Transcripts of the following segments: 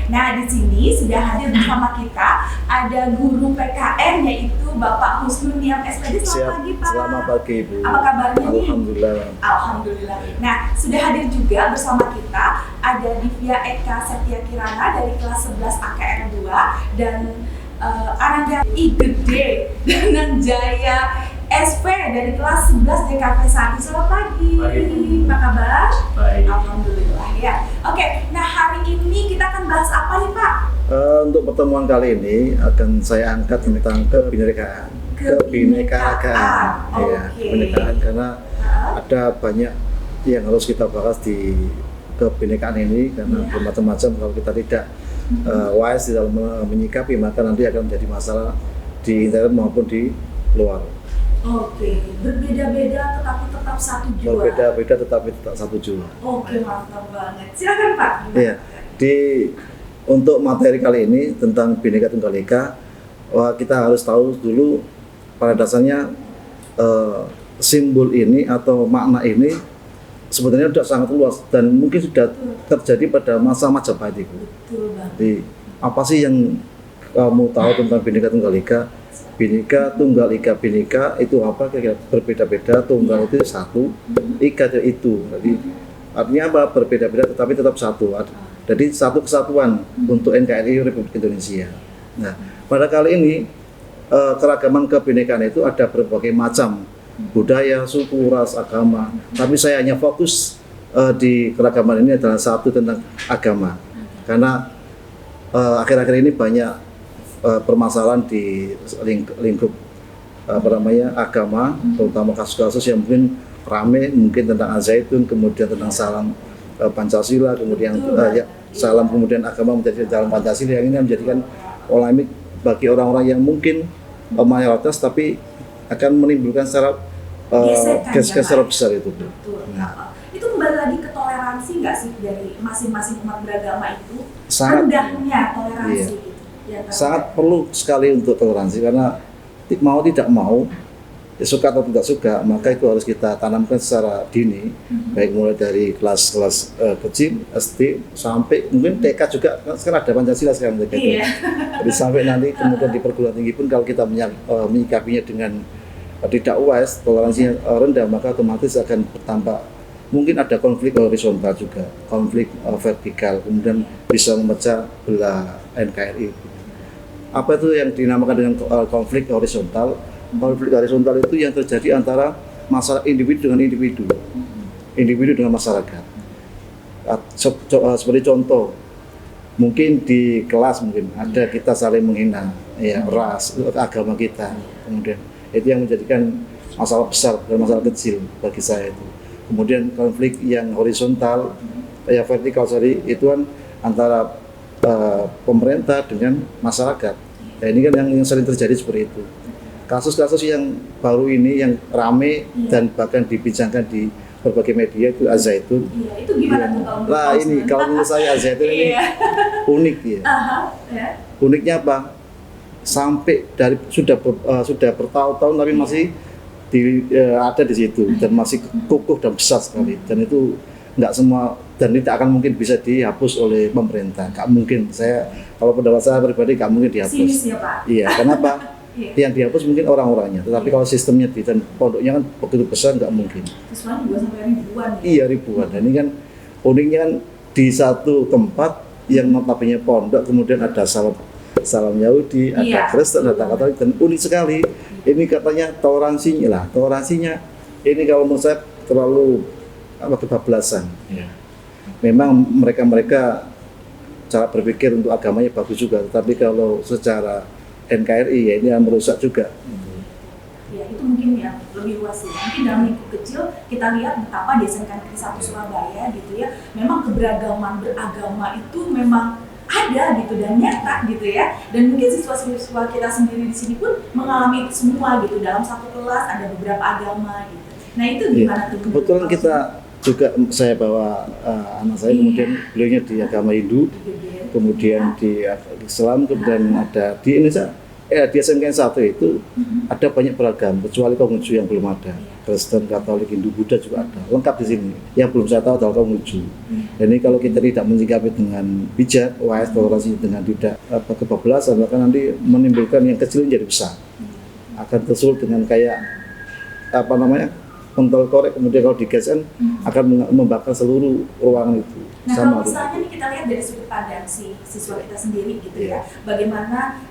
Nah di sini sudah hadir bersama kita ada guru PKN yaitu Bapak Husnul Niam SPD. Selamat pagi Pak. Selamat pagi Ibu. Apa kabarnya nih? Alhamdulillah. Alhamdulillah. Nah sudah hadir juga bersama kita ada Divya Eka Septia Kirana dari kelas 11 AKR 2 dan Ananda Igede dengan Jaya SP dari kelas 11 DKV 1. Selamat pagi. Apa kabar? Baik. Alhamdulillah ya. Oke, nah hari ini kita akan bahas apa nih Pak? Untuk pertemuan kali ini akan saya angkat tentang kebinekaan. Ya, kebinekaan karena ada banyak yang harus kita bahas di kebinekaan ini karena bermacam-macam. Kalau kita tidak wise di dalam menyikapi, maka nanti akan menjadi masalah di internet maupun di luar. Oke, berbeda-beda tetapi tetap satu jua. Berbeda-beda tetapi tetap satu jua. Oke, mantap banget. Silakan Pak. Iya, untuk materi kali ini tentang Bhinneka Tunggal Ika, kita harus tahu dulu pada dasarnya simbol ini atau makna ini sebenarnya sudah sangat luas dan mungkin sudah terjadi pada masa Majapahit itu. Betul banget. Jadi, apa sih yang kamu tahu tentang Bhinneka Tunggal Ika? Bhinneka Tunggal Ika, Bhinneka itu apa? Kira-kira berbeda-beda, tunggal itu satu, ika itu. Jadi artinya apa? Berbeda-beda tetapi tetap satu. Jadi satu kesatuan untuk NKRI Republik Indonesia. Nah, pada kali ini keragaman kebinekaan itu ada berbagai macam budaya, suku, ras, agama. Tapi saya hanya fokus di keragaman ini adalah satu tentang agama. Karena akhir-akhir ini banyak permasalahan di lingkup agama, terutama kasus-kasus yang mungkin rame, mungkin tentang Al-Zaitun, kemudian tentang salam Pancasila, kemudian salam kemudian agama menjadi dalam Pancasila, yang ini menjadikan polemik bagi orang-orang yang mungkin mayoritas tapi akan menimbulkan secara secara besar itu. Betul. Nah, itu kembali lagi ke toleransi nggak sih dari masing-masing umat beragama itu? Sangat rendahnya toleransi gitu. Sangat perlu sekali untuk toleransi karena mau tidak mau, suka atau tidak suka, maka itu harus kita tanamkan secara dini, baik mulai dari kelas-kelas kecil, SD, sampai mungkin TK juga, sekarang ada Pancasila sekarang TK. Jadi sampai nanti kemudian di perguruan tinggi pun kalau kita menyikapinya dengan tidak wise, toleransinya rendah, maka otomatis akan bertambah. Mungkin ada konflik horizontal juga, konflik vertikal, kemudian bisa memecah belah NKRI. Apa itu yang dinamakan dengan konflik horizontal? Konflik horizontal itu yang terjadi antara masyarakat individu dengan individu, individu dengan masyarakat. Seperti contoh, mungkin di kelas mungkin ada kita saling menghina, ya ras, agama kita, kemudian itu yang menjadikan masalah besar dan masalah kecil bagi saya itu. Kemudian konflik yang horizontal, ya vertikal itu kan antara pemerintah dengan masyarakat. Nah, ini kan yang sering terjadi seperti itu. Kasus-kasus yang baru ini yang rame dan bahkan dibincangkan di berbagai media itu Al-Zaitun. Itu gimana tuh kalau Nah ini kalau menurut saya Al-Zaitun ini unik ya. Uniknya apa? Sampai dari sudah bertahun-tahun tapi masih ada di situ dan masih kukuh dan besar sekali, dan itu nggak semua dan tidak akan mungkin bisa dihapus oleh pemerintah. Nggak mungkin, saya kalau pendapat saya pribadi nggak mungkin dihapus. Sinis ya Pak? Iya, kenapa? Yang dihapus mungkin orang-orangnya, tetapi kalau sistemnya dan pondoknya kan begitu besar nggak mungkin. Terus juga sampai ribuan ya? Iya ribuan, dan ini kan uniknya kan di satu tempat yang notabene pondok, kemudian ada salam Yahudi, ada Kristen, ada Katolik, dan unik sekali. Ini katanya toleransinya ini kalau menurut saya terlalu kebablasan. Memang mereka cara berpikir untuk agamanya bagus juga, tetapi kalau secara NKRI ya ini yang merusak juga. Ya itu mungkin ya lebih luas ya. Mungkin dalam lingkup kecil kita lihat betapa di SMK Negeri 1 Surabaya gitu ya, memang keberagaman beragama itu memang ada gitu dan nyata gitu ya. Dan mungkin siswa-siswa kita sendiri di sini pun mengalami itu semua gitu. Dalam satu kelas ada beberapa agama gitu. Nah itu gimana tuh? Kebetulan kita juga saya bawa anak saya, kemudian beliaunya di agama Hindu, kemudian di Islam, kemudian ada di Indonesia di SMKN 1 itu ada banyak beragam, kecuali Konghucu yang belum ada. Kristen, Katolik, Hindu, Buddha juga ada, lengkap di sini. Yang belum saya tahu adalah Konghucu. Jadi kalau kita tidak menyikapi dengan bijak, wise, toleransi dengan tidak kebablasan, maka nanti menimbulkan yang kecil menjadi besar. Akan tersulut dengan kayak pentol korek, kemudian kalau digaskan akan membakar seluruh ruangan itu. Nah, kalau misalnya nih kita lihat dari sudut pandang si siswa kita sendiri gitu ya, bagaimana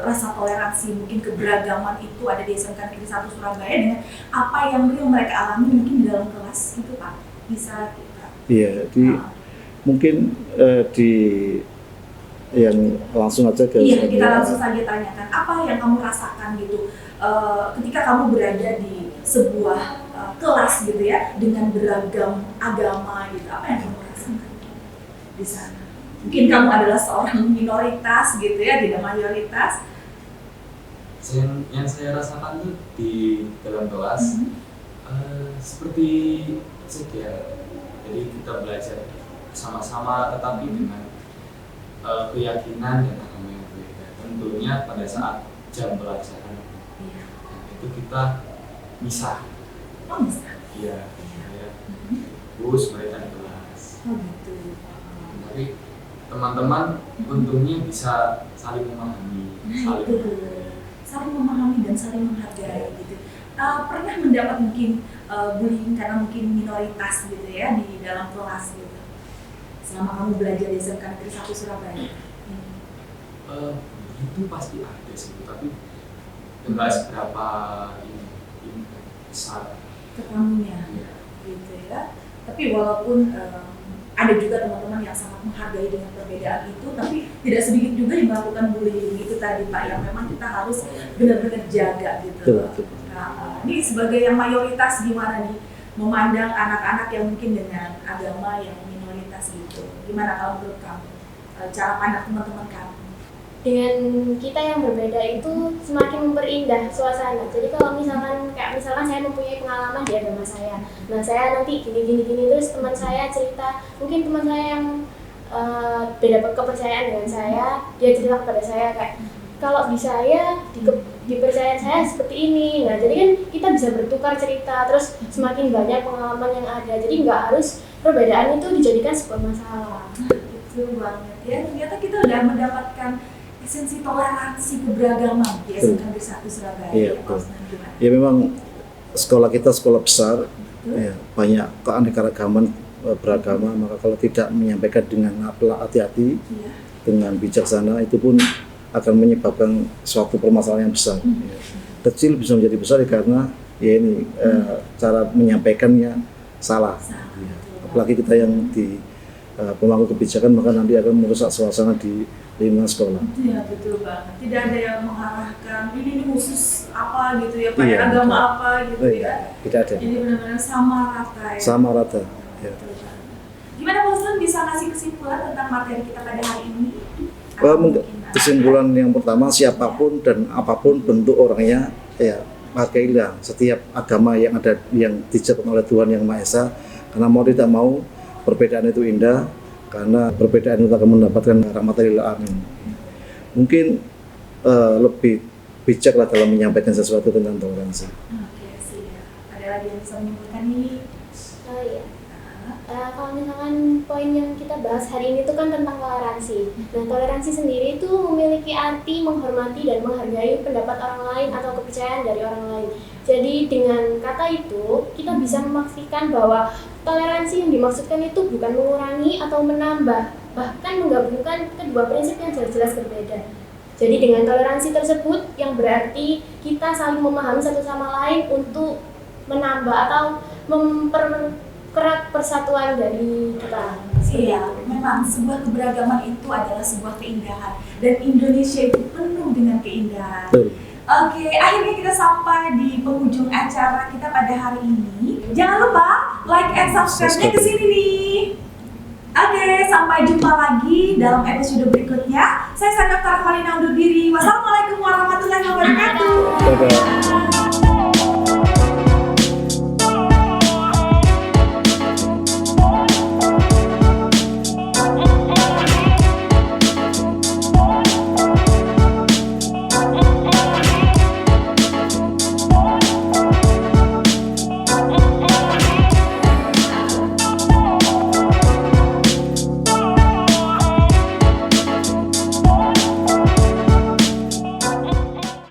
rasa toleransi, mungkin keberagaman itu ada di SMK Negeri 1 Surabaya dengan apa yang real mereka alami mungkin di dalam kelas itu Pak, bisa kita? Iya, mungkin di yang langsung aja ke. Iya, kita langsung saja tanyakan apa yang kamu rasakan gitu ketika kamu berada di sebuah kelas gitu ya dengan beragam agama gitu, apa yang kamu rasakan di sana? Mungkin kamu adalah seorang minoritas gitu ya, tidak mayoritas. Yang saya rasakan tuh di dalam kelas seperti sejarah. Jadi kita belajar sama-sama tetapi dengan keyakinan dan agama yang berbeda. Tentunya pada saat jam pelajaran itu kita misah. Oh, misah? Iya. Bus mereka di kelas. Oh gitu. Tapi teman-teman untungnya bisa saling memahami, saling memahami dan saling menghargai gitu. Pernah mendapat mungkin bullying karena mungkin minoritas gitu ya di dalam kelas gitu selama kamu belajar di SMK Negeri 1 Surabaya? Itu pasti ada sih, tapi enggak seberapa ini besar ke kamunya gitu ya. Tapi walaupun ada juga teman-teman yang sangat menghargai dengan perbedaan itu, tapi tidak sedikit juga yang melakukan bullying itu tadi Pak, yang memang kita harus benar-benar jaga gitu. Betul. Nah, ini sebagai yang mayoritas gimana nih memandang anak-anak yang mungkin dengan agama yang minoritas gitu? Gimana kalau menurut kamu cara pandang teman-teman kamu? Dengan kita yang berbeda itu semakin memperindah suasana. Jadi kalau misalkan saya mempunyai pengalaman di agama saya, nah saya nanti gini terus teman saya cerita, mungkin teman saya yang beda kepercayaan dengan saya, dia cerita kepada saya kayak kalau di saya dipercayaan saya seperti ini. Nah jadi kan kita bisa bertukar cerita, terus semakin banyak pengalaman yang ada. Jadi nggak harus perbedaan itu dijadikan sebuah masalah. Betul banget ya. Ternyata kita udah mendapatkan esensi toleransi keberagaman di SMK Negeri 1 Surabaya. Iya, ya memang sekolah kita sekolah besar, ya, banyak keanekaragaman beragama, maka kalau tidak menyampaikan dengan hati-hati, dengan bijaksana, itu pun akan menyebabkan suatu permasalahan yang besar. Ya. Kecil bisa menjadi besar ya, karena ya ini cara menyampaikannya salah. Ya. Apalagi kita yang di pemangku kebijakan, maka nanti akan merusak suasana di lingkungan sekolah. Iya betul banget. Tidak ada yang mengarahkan ini khusus apa gitu ya, pakai agama apa gitu ya. Tidak ada. Jadi benar-benar sama rata ya. Sama rata. Ya. Gimana Pak Ustaz bisa ngasih kesimpulan tentang materi kita pada hari ini? Kesimpulan yang pertama, siapapun dan apapun bentuk orangnya, ya hargailah setiap agama yang ada, yang diciptakan oleh Tuhan Yang Maha Esa. Karena mau tidak mau perbedaan itu indah, karena perbedaan itu akan mendapatkan rahmatil amin. Mungkin lebih bijaklah dalam menyampaikan sesuatu tentang toleransi. Oke, siap. Ada lagi yang bisa menyimpulkan ini? Oh iya. Kalau misalkan poin yang kita bahas hari ini itu kan tentang toleransi. Nah, toleransi sendiri itu memiliki arti menghormati dan menghargai pendapat orang lain atau kepercayaan dari orang lain. Jadi dengan kata itu kita bisa memastikan bahwa toleransi yang dimaksudkan itu bukan mengurangi atau menambah, bahkan menggabungkan kedua prinsip yang jelas-jelas berbeda. Jadi dengan toleransi tersebut yang berarti kita saling memahami satu sama lain untuk menambah atau mempererat persatuan dari kita. Iya, memang sebuah keberagaman itu adalah sebuah keindahan, dan Indonesia itu penuh dengan keindahan. Oke, akhirnya kita sampai di penghujung acara kita pada hari ini. Jangan lupa like and subscribe-nya ke sini nih. Oke, sampai jumpa lagi dalam episode berikutnya. Saya Sandra Rahmalina undur diri. Wassalamualaikum warahmatullahi wabarakatuh.